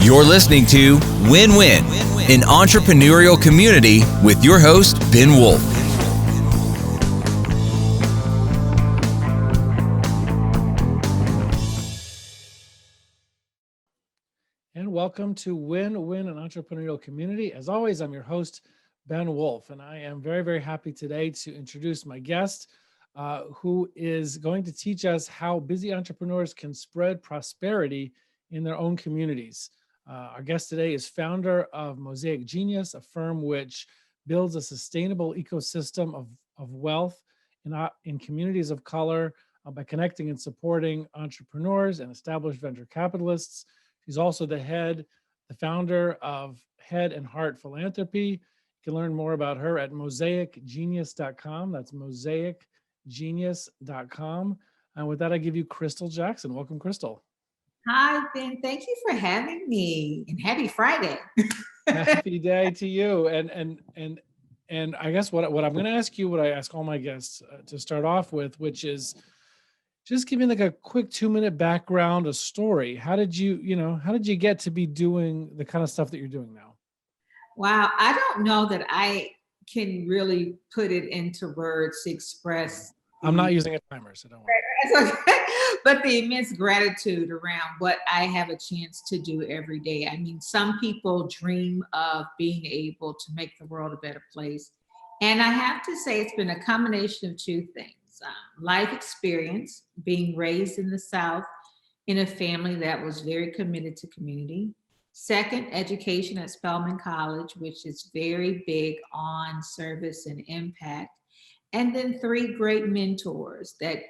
You're listening to Win Win, an entrepreneurial community with your host, Ben Wolf. And welcome to Win Win, an entrepreneurial community. As always, I'm your host, Ben Wolf, and I am very, very happy today to introduce my guest, who is going to teach us how busy entrepreneurs can spread prosperity in their own communities. Our guest today is founder of Mosaic Genius, a firm which builds a sustainable ecosystem of wealth in communities of color by connecting and supporting entrepreneurs and established venture capitalists. She's also the founder of Head and Heart Philanthropy. You can learn more about her at mosaicgenius.com. That's mosaicgenius.com. And with that, I give you Christal Jackson. Welcome, Christal. Hi, Ben. Thank you for having me, and happy Friday. Happy day to you. And I guess what I'm going to ask you, what I ask all my guests to start off with, which is just give me like a quick 2-minute background, a story. How did you get to be doing the kind of stuff that you're doing now? Wow, I don't know that I can really put it into words to express. I'm not using a timer, so don't worry. That's okay. But the immense gratitude around what I have a chance to do every day. I mean, some people dream of being able to make the world a better place. And I have to say it's been a combination of two things. Life experience, being raised in the South in a family that was very committed to community. Second, education at Spelman College, which is very big on service and impact. And then 3 great mentors that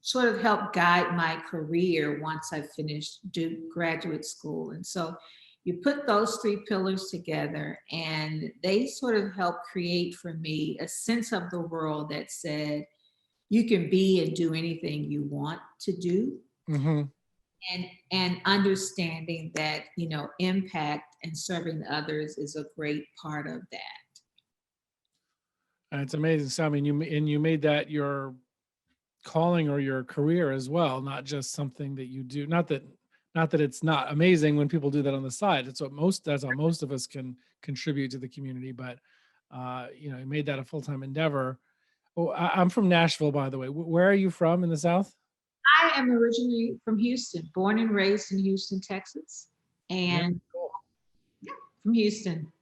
sort of helped guide my career once I finished graduate school. And so you put those 3 pillars together and they sort of helped create for me a sense of the world that said, you can be and do anything you want to do. Mm-hmm. And understanding that, impact and serving others is a great part of that. And it's amazing. So, I mean, you made that your calling or your career as well, not just something that you do. Not that it's not amazing when people do that on the side. That's how most of us can contribute to the community. But you made that a full-time endeavor. Oh, I'm from Nashville, by the way. Where are you from in the South? I am originally from Houston, born and raised in Houston, Texas, and cool. Yeah, from Houston.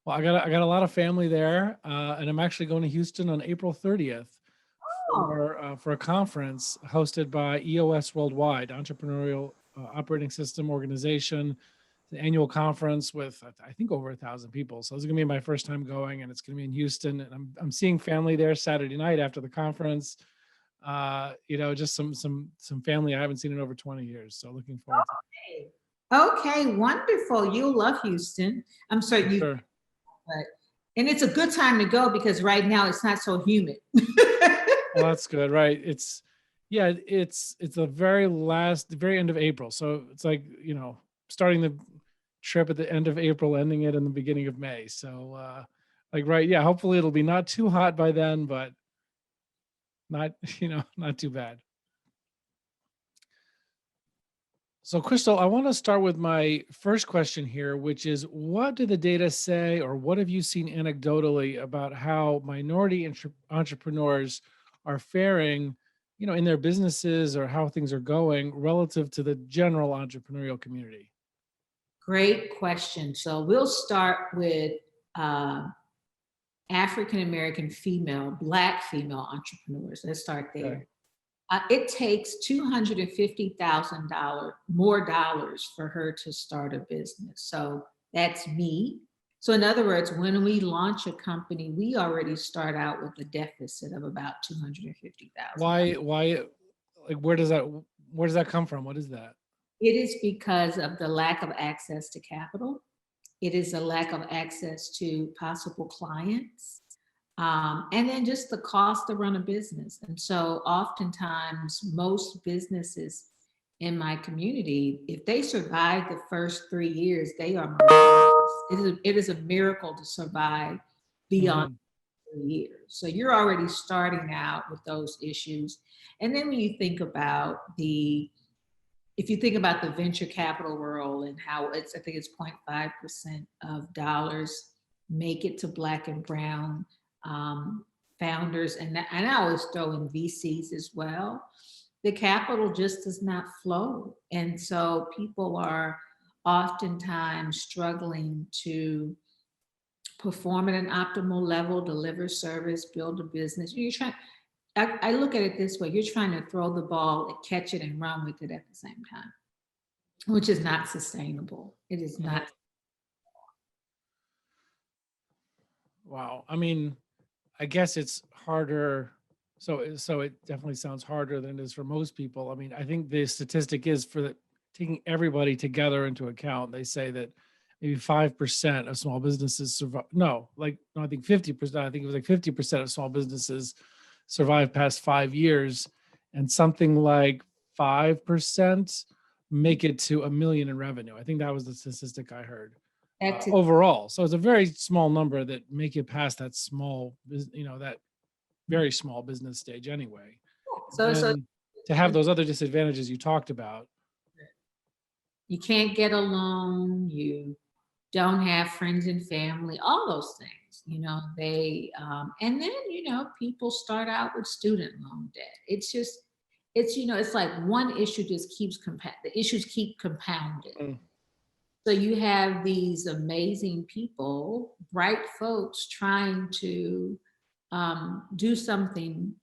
Well, I got a lot of family there, and I'm actually going to Houston on April 30th for a conference hosted by EOS Worldwide, Entrepreneurial Operating System Organization. The annual conference with I think over 1,000 people. So this is gonna be my first time going, and it's gonna be in Houston. And I'm seeing family there Saturday night after the conference. Just some family I haven't seen in over 20 years. So looking forward to it. Okay, wonderful. You'll love Houston. I'm sorry, sure. And it's a good time to go because right now it's not so humid. Well, that's good, right? It's the very end of April. So it's like, starting the trip at the end of April, ending it in the beginning of May. So hopefully it'll be not too hot by then, but not too bad. So Christal, I want to start with my first question here, which is, what do the data say, or what have you seen anecdotally about how minority entrepreneurs are faring, in their businesses, or how things are going relative to the general entrepreneurial community? Great question. So we'll start with African-American Black female entrepreneurs. Let's start there. Okay. It takes $250,000 more dollars for her to start a business. So that's me. So in other words, when we launch a company, we already start out with a deficit of about $250,000. Why? Like, where does that come from? What is that? It is because of the lack of access to capital. It is a lack of access to possible clients. And then just the cost to run a business. And so oftentimes most businesses in my community, if they survive the first 3 years, they are miraculous. It is a miracle to survive beyond 3 years. So you're already starting out with those issues. And then when you think about the if you think about the venture capital world and how I think it's 0.5% of dollars make it to Black and Brown founders. And I always throw in VCs as well. The capital just does not flow. And so people are oftentimes struggling to perform at an optimal level, deliver service, build a business. You're trying, I look at it this way, you're trying to throw the ball and catch it and run with it at the same time, which is not sustainable. It is not. Wow. I mean, I guess it's harder. So it definitely sounds harder than it is for most people. I mean, I think the statistic is taking everybody together into account. They say that maybe 5% of small businesses survive. No, I think 50%. I think it was like 50% of small businesses survive past 5 years, and something like 5% make it to $1 million in revenue. I think that was the statistic I heard overall. So it's a very small number that make it past that that very small business stage anyway. So to have those other disadvantages you talked about. You can't get a loan, you don't have friends and family, all those things, they, and then, people start out with student loan debt. It's just, it's like one issue just the issues keep compounding. So you have these amazing people, bright folks trying to do something,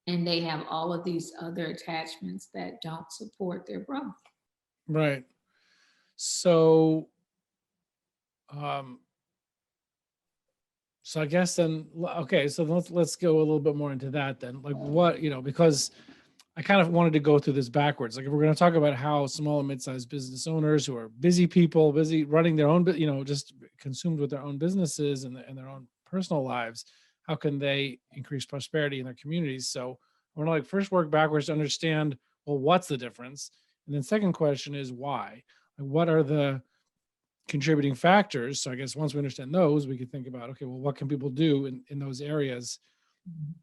and they have all of these other attachments that don't support their growth. Right. So, so I guess then, okay, so let's go a little bit more into that then. Like what, because I kind of wanted to go through this backwards. Like if we're going to talk about how small and mid-sized business owners who are busy people, busy running their own, just consumed with their own businesses and their own personal lives, how can they increase prosperity in their communities? So I want to first work backwards to understand, well, what's the difference? And then second question is why? Like, what are the contributing factors? So I guess once we understand those, we could think about, okay, well, what can people do in those areas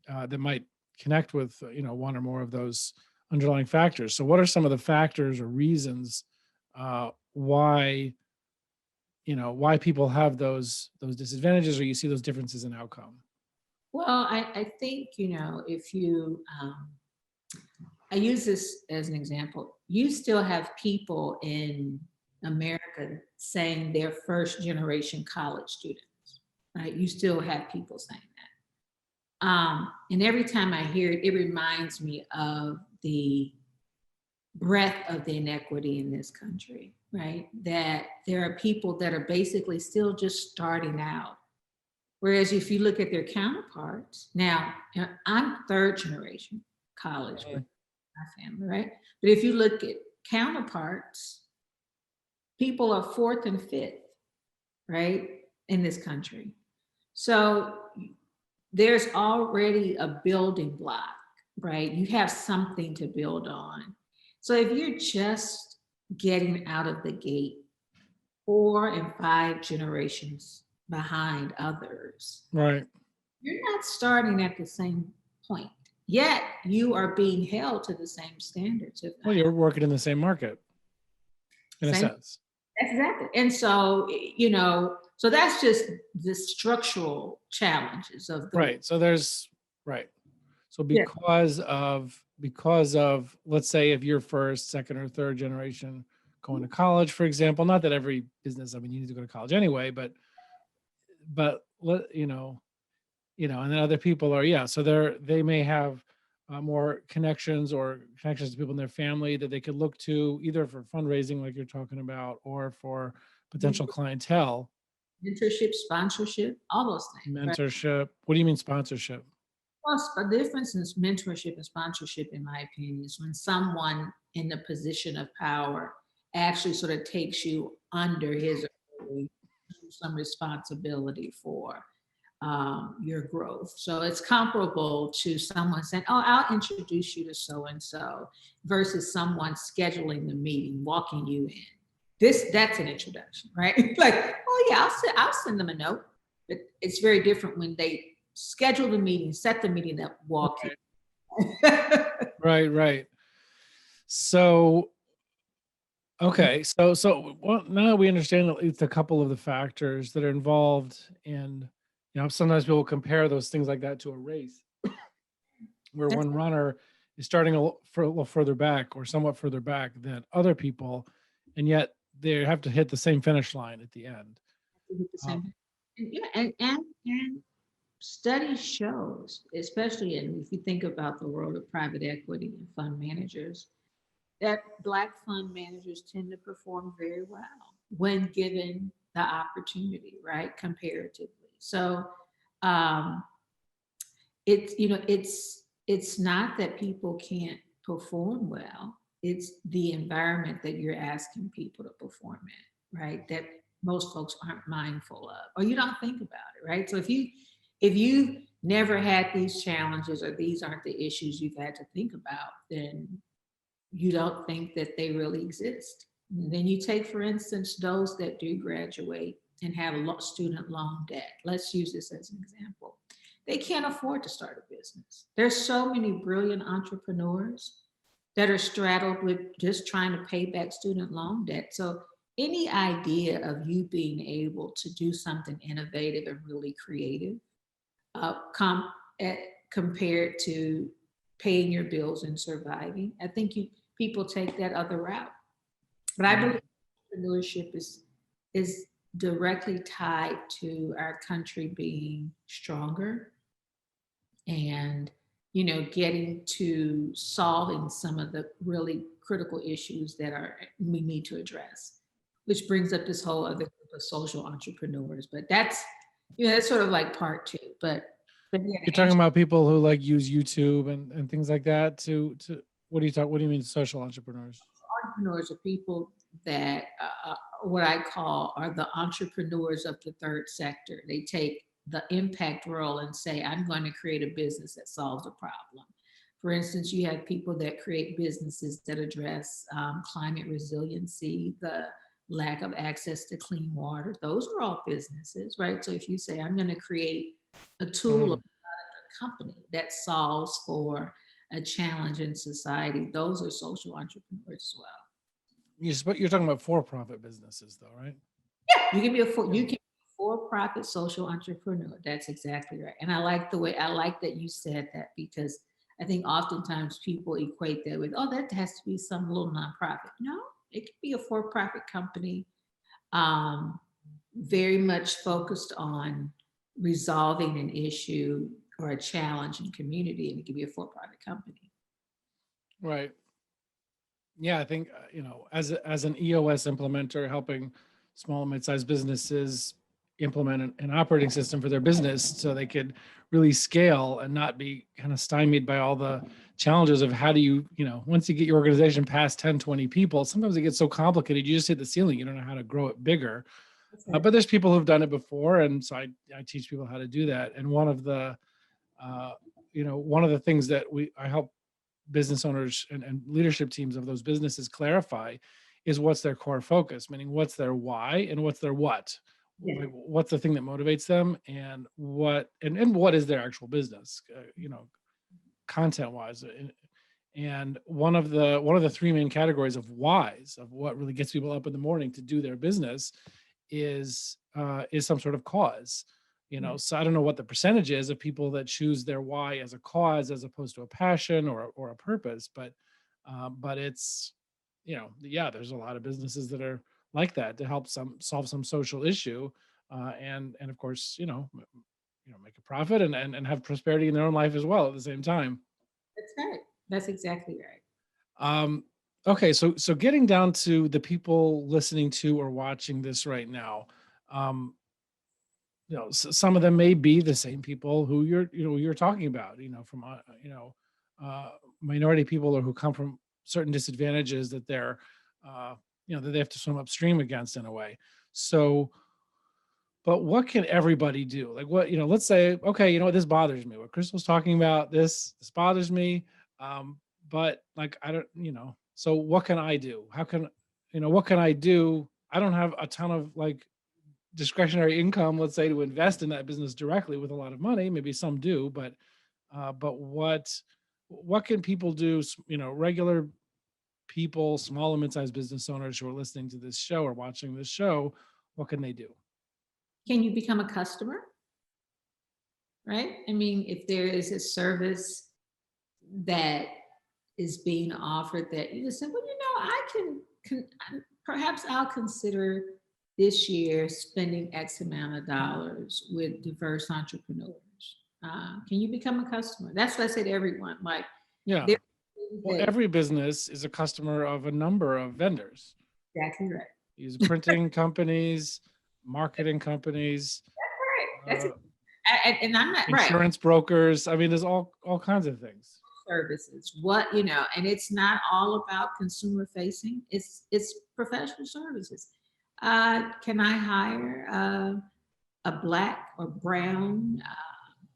that might connect with, one or more of those underlying factors? So what are some of the factors or reasons why people have those disadvantages, or you see those differences in outcome? Well, I think, if you, I use this as an example, you still have people in America saying they're first generation college students, right? You still have people saying that. And every time I hear it, it reminds me of the breadth of the inequity in this country, right? That there are people that are basically still just starting out. Whereas if you look at their counterparts, now I'm third generation college with my family, right? But if you look at counterparts, people are fourth and fifth, right, in this country. So there's already a building block, right? You have something to build on. So if you're just getting out of the gate 4 and 5 generations behind others, right, you're not starting at the same point, yet you are being held to the same standards. Well, you're working in the same market in a sense. Exactly. And so, so that's just the structural challenges of the right. So there's right. So because of, let's say if you're first, second, or third generation going to college, for example, not that every business, you need to go to college anyway, but and then other people are, so they may have more connections to people in their family that they could look to either for fundraising, like you're talking about, or for potential clientele. Mentorship, sponsorship, all those things. Mentorship. Right? What do you mean sponsorship? Well, the difference in mentorship and sponsorship, in my opinion, is when someone in the position of power actually sort of takes you under his or her some responsibility for your growth. So it's comparable to someone saying, "Oh, I'll introduce you to so-and-so," versus someone scheduling the meeting, walking you in. That's an introduction, right? Like, oh yeah, I'll send them a note. But it's very different when they schedule the meeting, set the meeting up, walk in. Right. So Okay, so well, now we understand at least a couple of the factors that are involved, and sometimes people compare those things like that to a race, where That's one runner is starting a little further back or somewhat further back than other people, and yet they have to hit the same finish line at the end. the Uh, same. And yeah, and study shows, especially if you think about the world of private equity and fund managers, that Black fund managers tend to perform very well when given the opportunity, right? Comparatively. So um, it's not that people can't perform well. It's the environment that you're asking people to perform in, right? That most folks aren't mindful of, or you don't think about it, right? So if you never had these challenges or these aren't the issues you've had to think about, then you don't think that they really exist. And then you take, for instance, those that do graduate and have a student loan debt. Let's use this as an example. They can't afford to start a business. There's so many brilliant entrepreneurs that are straddled with just trying to pay back student loan debt. So any idea of you being able to do something innovative and really creative com- at, compared to paying your bills and surviving. I think people take that other route. But I believe right. entrepreneurship is directly tied to our country being stronger and getting to solving some of the really critical issues that are we need to address, which brings up this whole other group of social entrepreneurs. But that's sort of like part two. But yeah, You're to talking answer, about people who like use YouTube and things like that to what do you mean social entrepreneurs? entrepreneurs are people that what I call are the entrepreneurs of the third sector. They take the impact role and say, I'm going to create a business that solves a problem. For instance, you have people that create businesses that address climate resiliency, the lack of access to clean water. Those are all businesses, right? So if you say, I'm going to create a tool or Mhm. a company that solves for a challenge in society, those are social entrepreneurs as well. You're talking about for-profit businesses, though, right? You can be a Yeah. you can be a for-profit social entrepreneur. That's exactly right. And I like that you said that because I think oftentimes people equate that with, oh, that has to be some little nonprofit. No, it could be a for-profit company, um, very much focused on resolving an issue or a challenge in community, and it could be a for-profit company. Right. Yeah, I think as an EOS implementer, helping small and mid-sized businesses implement an operating system for their business so they could really scale and not be kind of stymied by all the challenges of how do once you get your organization past 10, 20 people, sometimes it gets so complicated you just hit the ceiling, you don't know how to grow it bigger. That's it. But there's people who've done it before, and so I teach people how to do that. And uh, one of the things that I help business owners and leadership teams of those businesses clarify is what's their core focus, meaning what's their why and what's their what. Yeah. Like, what's the thing that motivates them, and what is their actual business, content wise. And one of the three main categories of whys of what really gets people up in the morning to do their business is some sort of cause. Yeah. So I don't know what the percentage is of people that choose their why as a cause as opposed to a passion or a purpose, but it's yeah, there's a lot of businesses that are like that to help solve some social issue, and of course make a profit and have prosperity in their own life as well at the same time. That's right. That's exactly right. um okay, so getting down to the people listening to or watching this right now, um some of them may be the same people who you're talking about, from uh, minority people or who come from certain disadvantages that they're that they have to swim upstream against in a way. So, but what can everybody do? Like, what, let's say, okay, what, this bothers me. What Crystal's talking about, this bothers me. Um, but like, I don't, so what can I do? What can I do? I don't have a ton of like discretionary income, let's say, to invest in that business directly with a lot of money. Maybe some do, but what can people do? Regular people, small and mid-sized business owners who are listening to this show or watching this show, what can they do? Can you become a customer? Right? I mean, if there is a service that is being offered that you just said, well, perhaps I'll consider this year spending X amount of dollars with diverse entrepreneurs. Can you become a customer? That's what I say to everyone. Like, Yeah. there- Well, every business is a customer of a number of vendors. exactly right. These printing companies, marketing companies, That's it. And I'm not right. insurance brokers. I mean, there's all kinds of things. Services, and it's not all about consumer facing. It's professional services. Can I hire a Black or brown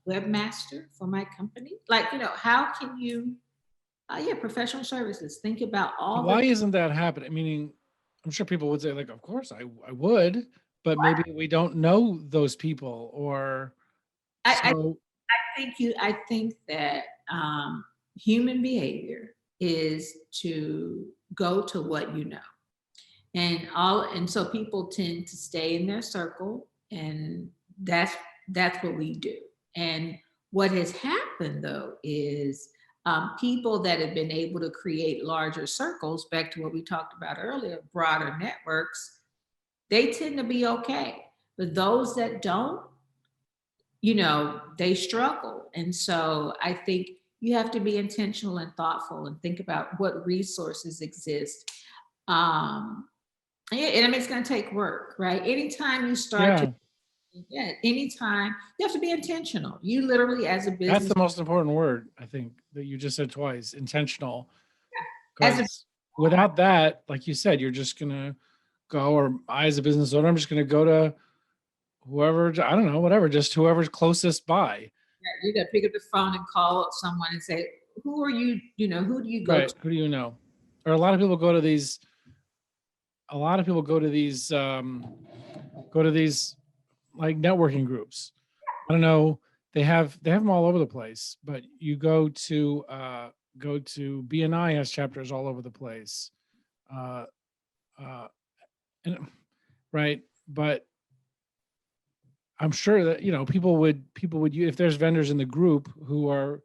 webmaster for my company? Like, how can you? Professional services. Think about all. Why isn't that happening? Meaning, I'm sure people would say, like, of course I would, but maybe we don't know those people, or I so. I think that human behavior is to go to what you know, and so people tend to stay in their circle, and that's what we do. And what has happened though is people that have been able to create larger circles, back to what we talked about earlier, broader networks, they tend to be okay. But those that don't, they struggle. And so I think you have to be intentional and thoughtful and think about what resources exist. And I mean, it's going to take work, right? Anytime you start anytime you have to be intentional. You literally, as a business, That's the most important word, I think, that you just said twice, intentional. Yeah. Without that, like you said, you're just going to go, or I, as a business owner, I'm just going to go to whoever, I don't know, whatever, just whoever's closest by. Yeah, you got to pick up the phone and call someone and say, who are you? Who do you go to? Who do you know? Or a lot of people go to these like networking groups. I don't know. They have them all over the place, but you go to BNI has chapters all over the place. And right. But I'm sure that, people would, if there's vendors in the group who are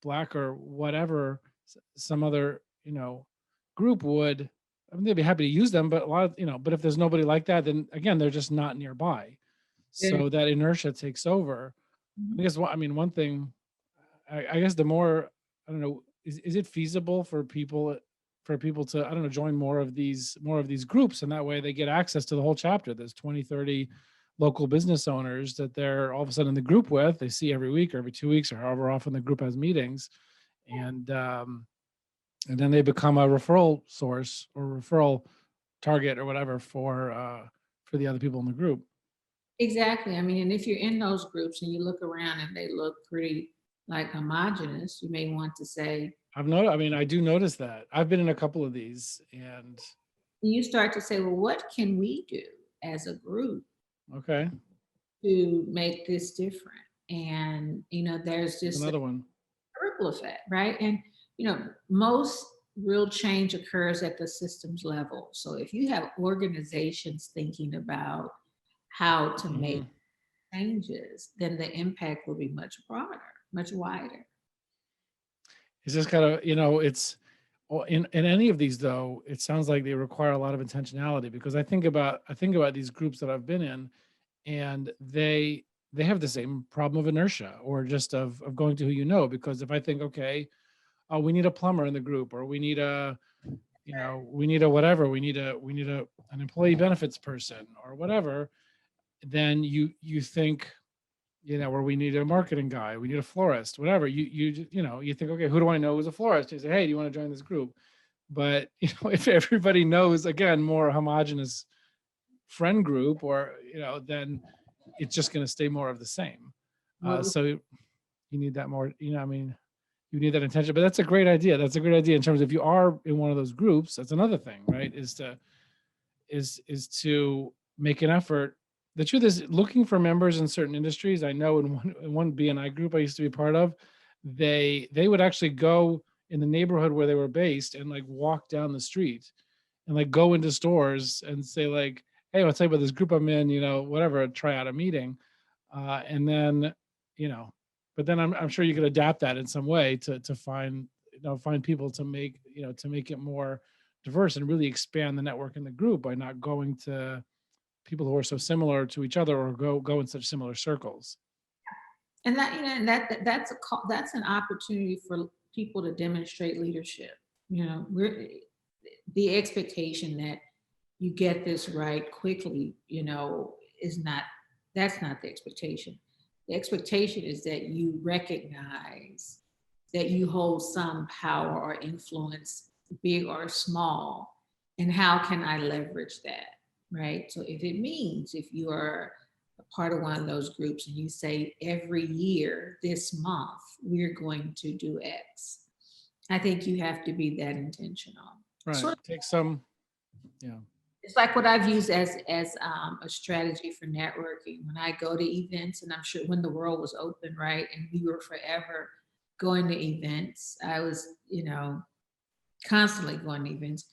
Black or whatever, some other, group would, I mean, they'd be happy to use them, but a lot of, but if there's nobody like that, then again, they're just not nearby. So that inertia takes over. I guess, one thing, I guess the more, I don't know, is it feasible for people to, I don't know, join more of these groups, and that way they get access to the whole chapter. There's 20, 30 local business owners that they're all of a sudden in the group with, they see every week or every 2 weeks or however often the group has meetings. And then they become a referral source or referral target or whatever for the other people in the group. Exactly. I mean, and if you're in those groups and you look around and they look pretty like homogenous, you may want to say, I do notice that. I've been in a couple of these, and you start to say, well, what can we do as a group to make this different? And, there's just another one. Ripple effect, right? And, most real change occurs at the systems level. So if you have organizations thinking about how to make changes, then the impact will be much broader, much wider. It's just kind of, it's in any of these, though, it sounds like they require a lot of intentionality, because I think about these groups that I've been in, and they have the same problem of inertia, or just of going to who, because if I think, okay, we need a plumber in the group, or we need a whatever, we need an employee benefits person or whatever, then you think, or we need a marketing guy, we need a florist, whatever. You think, okay, who do I know who's a florist? You say, hey, do you want to join this group? But if everybody knows, again, more homogenous friend group, or then it's just going to stay more of the same. So you need that more, you need that intention. But that's a great idea. That's a great idea in terms of, if you are in one of those groups, that's another thing, right? Is to make an effort. The truth is, looking for members in certain industries. I know in one BNI group I used to be part of, they would actually go in the neighborhood where they were based and like walk down the street and like go into stores and say like, hey, I'll tell you about this group I'm in, whatever, try out a meeting. And then, you know, but then I'm sure you could adapt that in some way to find, find people to make, to make it more diverse and really expand the network in the group by not going to people who are so similar to each other or go in such similar circles. And that, and that's an opportunity for people to demonstrate leadership. The expectation that you get this right quickly, is not, that's not the expectation. The expectation is that you recognize that you hold some power or influence, big or small, and how can I leverage that, right? So if you are a part of one of those groups and you say every year this month we're going to do X, I think you have to be that intentional. Right. Sort of, Take some, yeah. it's like what I've used as a strategy for networking. When I go to events, and I'm sure when the world was open, right, and we were forever going to events, I was, constantly going to events.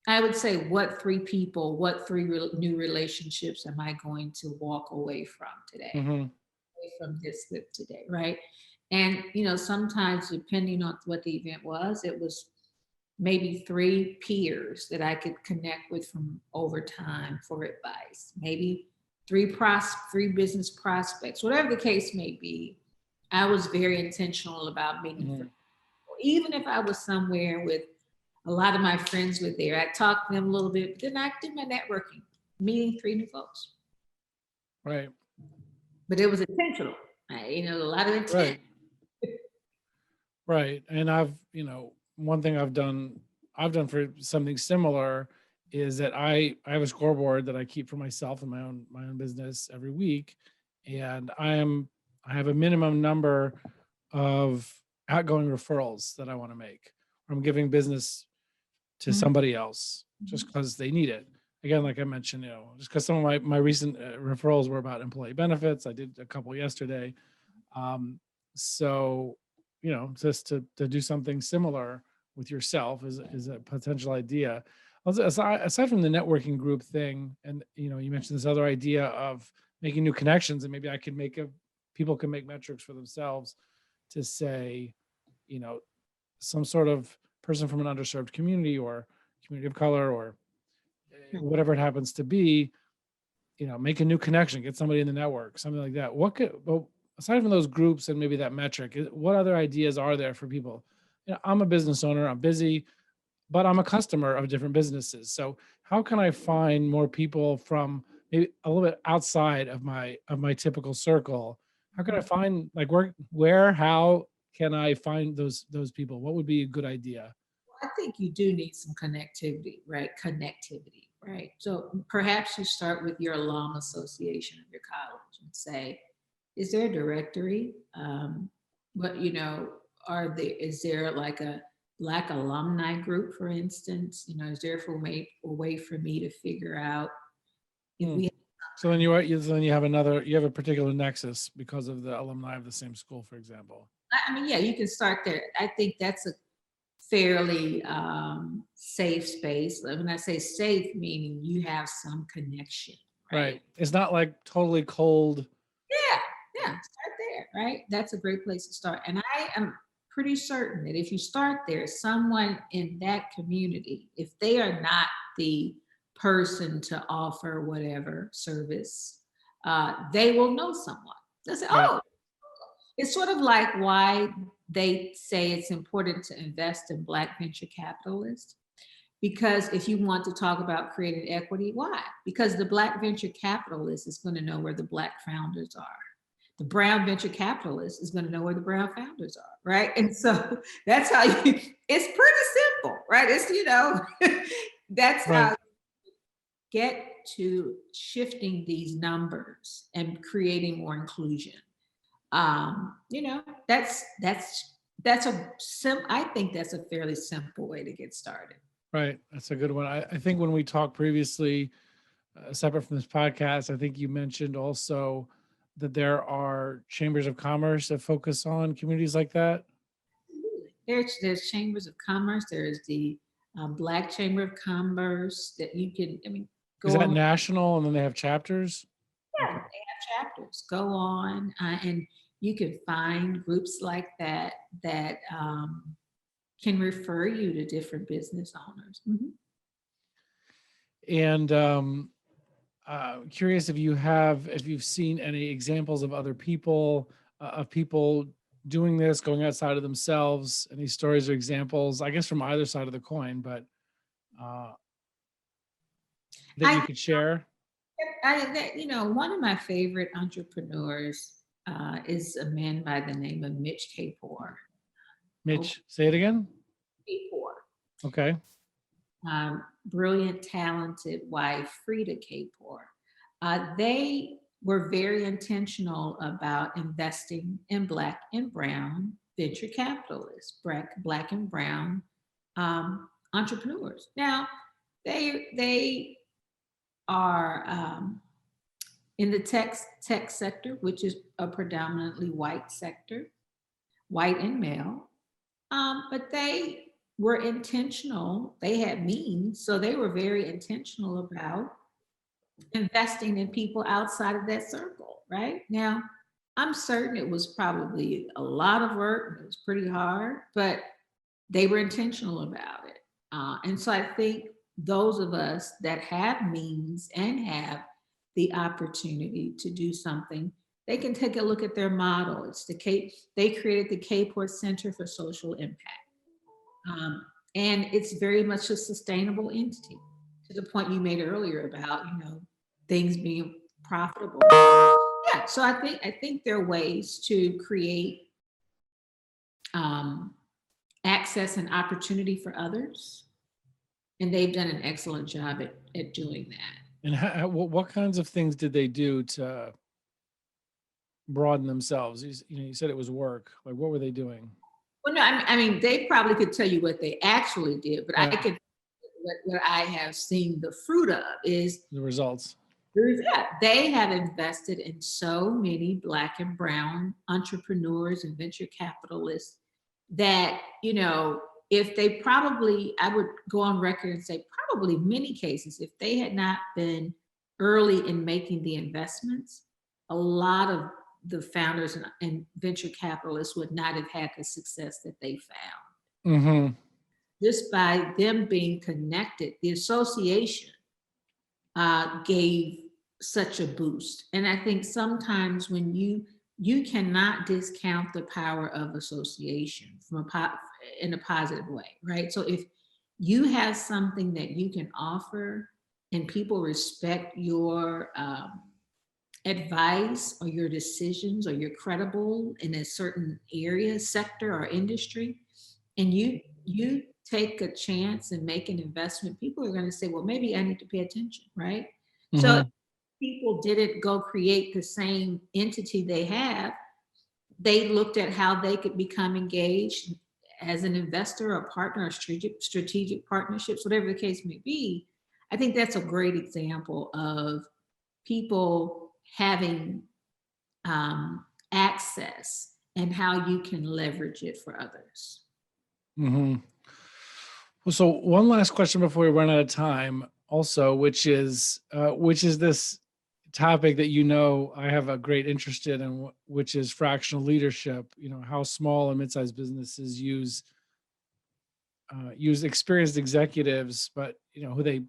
I would say, what three new relationships am I going to walk away from today? Mm-hmm. Away from this live today, right? And sometimes depending on what the event was, it was maybe 3 peers that I could connect with from over time for advice, maybe three business prospects, whatever the case may be. I was very intentional about meeting Mm-hmm. friends. Even if I was somewhere with a lot of my friends were there, I talked to them a little bit, but then I did my networking, meeting 3 new folks. Right. But it was intentional, a lot of intent. Right. And one thing I've done for something similar is that I have a scoreboard that I keep for myself and my own business every week. And I have a minimum number of outgoing referrals that I want to make. I'm giving business to somebody else just because they need it. Again, like I mentioned, just because some of my recent referrals were about employee benefits. I did a couple yesterday. So, just to do something similar with yourself is a potential idea. Also, aside from the networking group thing, and you mentioned this other idea of making new connections, and maybe I can people can make metrics for themselves to say, some sort of person from an underserved community or community of color or whatever it happens to be, make a new connection, get somebody in the network, something like that. Well, aside from those groups and maybe that metric, what other ideas are there for people? I'm a business owner, I'm busy, but I'm a customer of different businesses. So how can I find more people from maybe a little bit outside of my typical circle? How can I find how can I find those people? What would be a good idea? I think you do need some connectivity, right? So perhaps you start with your alum association of your college and say, is there a directory? Is there like a Black alumni group, for instance? Is there a way for me to figure out if we So then you have a particular nexus because of the alumni of the same school, for example. yeah, you can start there. I think that's a fairly safe space. When I say safe, meaning you have some connection, right? It's not like totally cold. Yeah, start there, right? That's a great place to start. And I am pretty certain that if you start there, someone in that community, if they are not the person to offer whatever service, they will know someone. They'll say, oh, it's sort of like why they say it's important to invest in Black venture capitalists. Because if you want to talk about creating equity, why? Because the Black venture capitalist is going to know where the Black founders are. The brown venture capitalist is going to know where the brown founders are, right? And so that's how it's pretty simple, right? It's, that's how you get to shifting these numbers and creating more inclusion. I think that's a fairly simple way to get started. Right. That's a good one. I think when we talked previously, separate from this podcast, I think you mentioned also that there are chambers of commerce that focus on communities like that. there's chambers of commerce. There's the Black Chamber of Commerce that you can, Is go that on. national and then they have chapters? Yeah, Okay. they have chapters. Go on, and you can find groups like that that can refer you to different business owners. Mhm. And curious if you've seen any examples of other people, of people doing this, going outside of themselves, any stories or examples, I guess from either side of the coin, but uh, that you I, could share. one of my favorite entrepreneurs is a man by the name of Mitch Kapor. Oh, Mitch, say it again. Kapor. Okay. Brilliant, talented wife, Frida Kapor. They were very intentional about investing in Black and Brown venture capitalists, Black and Brown entrepreneurs. Now, they are in the tech sector, which is a predominantly white sector, white and male. But they were intentional. They had means, so they were very intentional about investing in people outside of that circle. Right now, I'm certain it was probably a lot of work. And it was pretty hard, but they were intentional about it. And so I think those of us that have means and have the opportunity to do something, they can take a look at their model. It's the Cape, they created the Capeport Center for Social Impact. And it's very much a sustainable entity, to the point you made earlier about, things being profitable. Yeah, so I think there are ways to create access and opportunity for others, and they've done an excellent job at doing that. And what kinds of things did they do to broaden themselves? You said it was work. Like, what were they doing? Well, no, I mean, they probably could tell you what they actually did, but I could, what I have seen the fruit of is The results. they have invested in so many Black and Brown entrepreneurs and venture capitalists that, if they probably, I would go on record and say, probably many cases, if they had not been early in making the investments, a lot of the founders and venture capitalists would not have had the success that they found. Mm-hmm. Just by them being connected, the association gave such a boost. And I think sometimes when you cannot discount the power of association in a positive way, right? So if you have something that you can offer and people respect your advice or your decisions, or you're credible in a certain area, sector, or industry, and you take a chance and make an investment, people are going to say, well, maybe I need to pay attention, right? Mm-hmm. So people didn't go create the same entity they have. They looked at how they could become engaged as an investor, or partner, or strategic partnerships, whatever the case may be. I think that's a great example of people having access and how you can leverage it for others. Mm-hmm. Well, so one last question before we run out of time, also, which is this topic that I have a great interest in, which is fractional leadership. How small and mid-sized businesses use experienced executives, but who they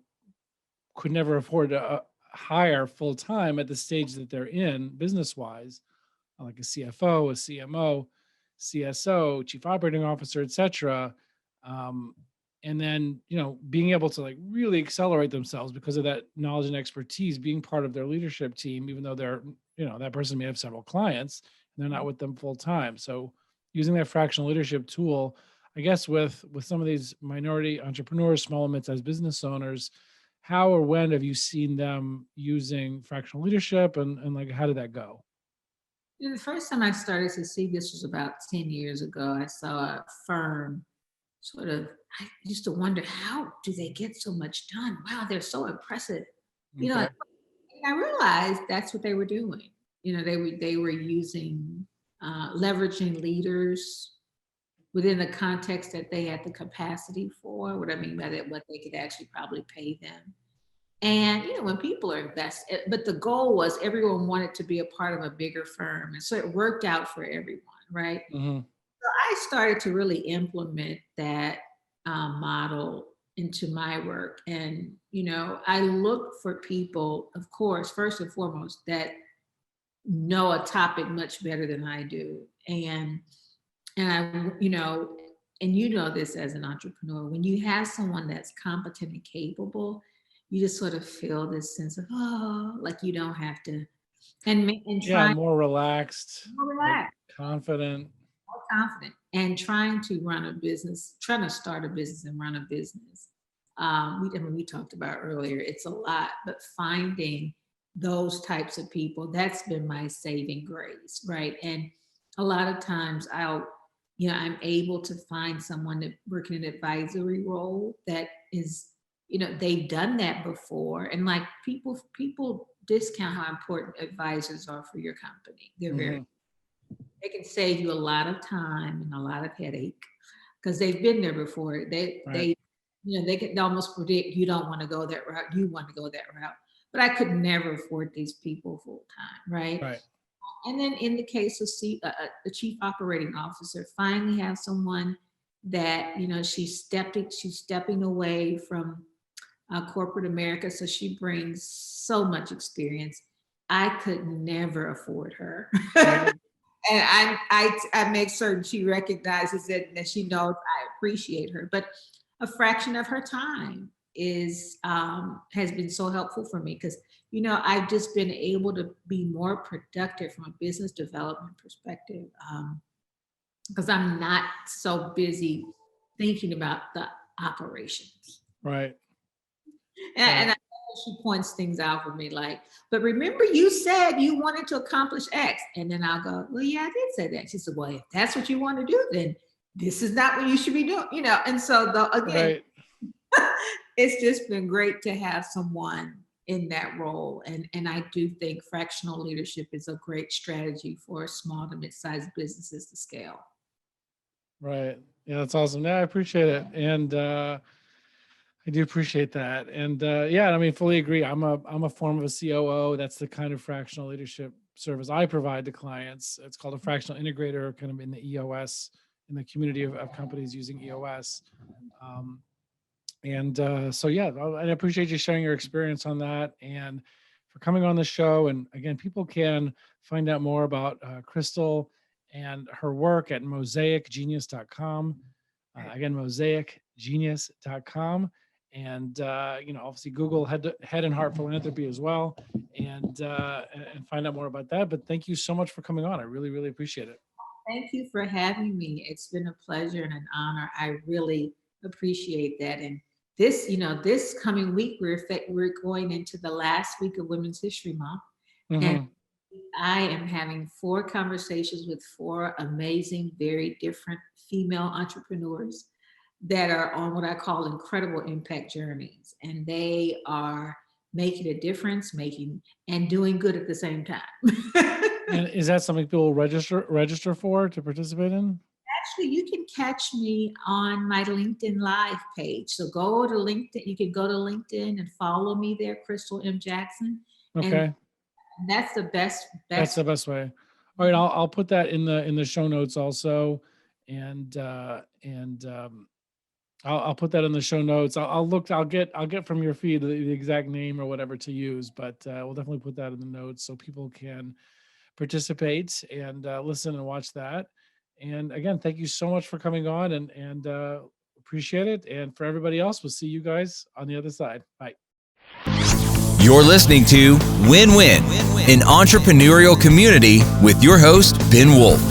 could never afford to hire full time at the stage that they're in business-wise, like a CFO, a CMO, CSO, chief operating officer, etc. And then being able to really accelerate themselves because of that knowledge and expertise, being part of their leadership team, even though they're that person may have several clients and they're not with them full time. So using that fractional leadership tool, I guess with some of these minority entrepreneurs, small and mid-sized business owners, how or when have you seen them using fractional leadership, and how did that go? The first time I started to see this was about 10 years ago. I saw a firm I used to wonder, how do they get so much done? Wow, they're so impressive. Okay. And I realized that's what they were doing. They were using, leveraging leaders within the context that they had the capacity for. What I mean by that, what they could actually probably pay them. And, when people are invested, but the goal was everyone wanted to be a part of a bigger firm. And so it worked out for everyone, right? Mm-hmm. So I started to really implement that model into my work. And, I look for people, of course, first and foremost, that know a topic much better than I do. And I, and this as an entrepreneur, when you have someone that's competent and capable, you just sort of feel this sense of, like you don't have to, and try more relaxed, more relaxed, confident, more confident, and trying to start a business and run a business. We talked about earlier, it's a lot, but finding those types of people, that's been my saving grace, right? And a lot of times I'm able to find someone that work in an advisory role that is, they've done that before. And like people discount how important advisors are for your company. They're mm-hmm. They can save you a lot of time and a lot of headache because they've been there before. They can almost predict you don't want to go that route. You want to go that route. But I could never afford these people full time, right? Right. And then in the case of the chief operating officer, finally have someone that, she's stepping away from corporate America. So she brings so much experience. I could never afford her. Right. And I make certain she recognizes it and that she knows I appreciate her. But a fraction of her time has been so helpful for me because, I've just been able to be more productive from a business development perspective because I'm not so busy thinking about the operations. Right. And she points things out for me like, but remember you said you wanted to accomplish X. And then I'll go, well, yeah, I did say that. She said, well, if that's what you want to do, then this is not what you should be doing, And so again, right. It's just been great to have someone in that role. And I do think fractional leadership is a great strategy for small to mid-sized businesses to scale. Right. Yeah, that's awesome. Yeah, I appreciate it. And I do appreciate that. And fully agree. I'm a form of a COO. That's the kind of fractional leadership service I provide to clients. It's called a fractional integrator, kind of in the EOS, in the community of companies using EOS. I appreciate you sharing your experience on that and for coming on the show. And again, people can find out more about Christal and her work at mosaicgenius.com. Again, mosaicgenius.com. And, obviously Google Head and Heart Philanthropy as well and find out more about that. But thank you so much for coming on. I really, really appreciate it. Thank you for having me. It's been a pleasure and an honor. I really appreciate that. And this coming week, we're going into the last week of Women's History Month. Mm-hmm. And I am having 4 conversations with 4 amazing, very different female entrepreneurs that are on what I call incredible impact journeys. And they are making a difference, and doing good at the same time. And is that something people register for to participate in? Actually, you can catch me on my LinkedIn Live page. So go to LinkedIn. You can go to LinkedIn and follow me there, Christal M. Jackson. Okay. And that's the best. That's the best way. All right, I'll put that in the show notes also, and I'll put that in the show notes. I'll get from your feed the exact name or whatever to use, but we'll definitely put that in the notes so people can participate and listen and watch that. And again, thank you so much for coming on and appreciate it. And for everybody else, we'll see you guys on the other side. Bye. You're listening to Win Win, an entrepreneurial community with your host, Ben Wolf.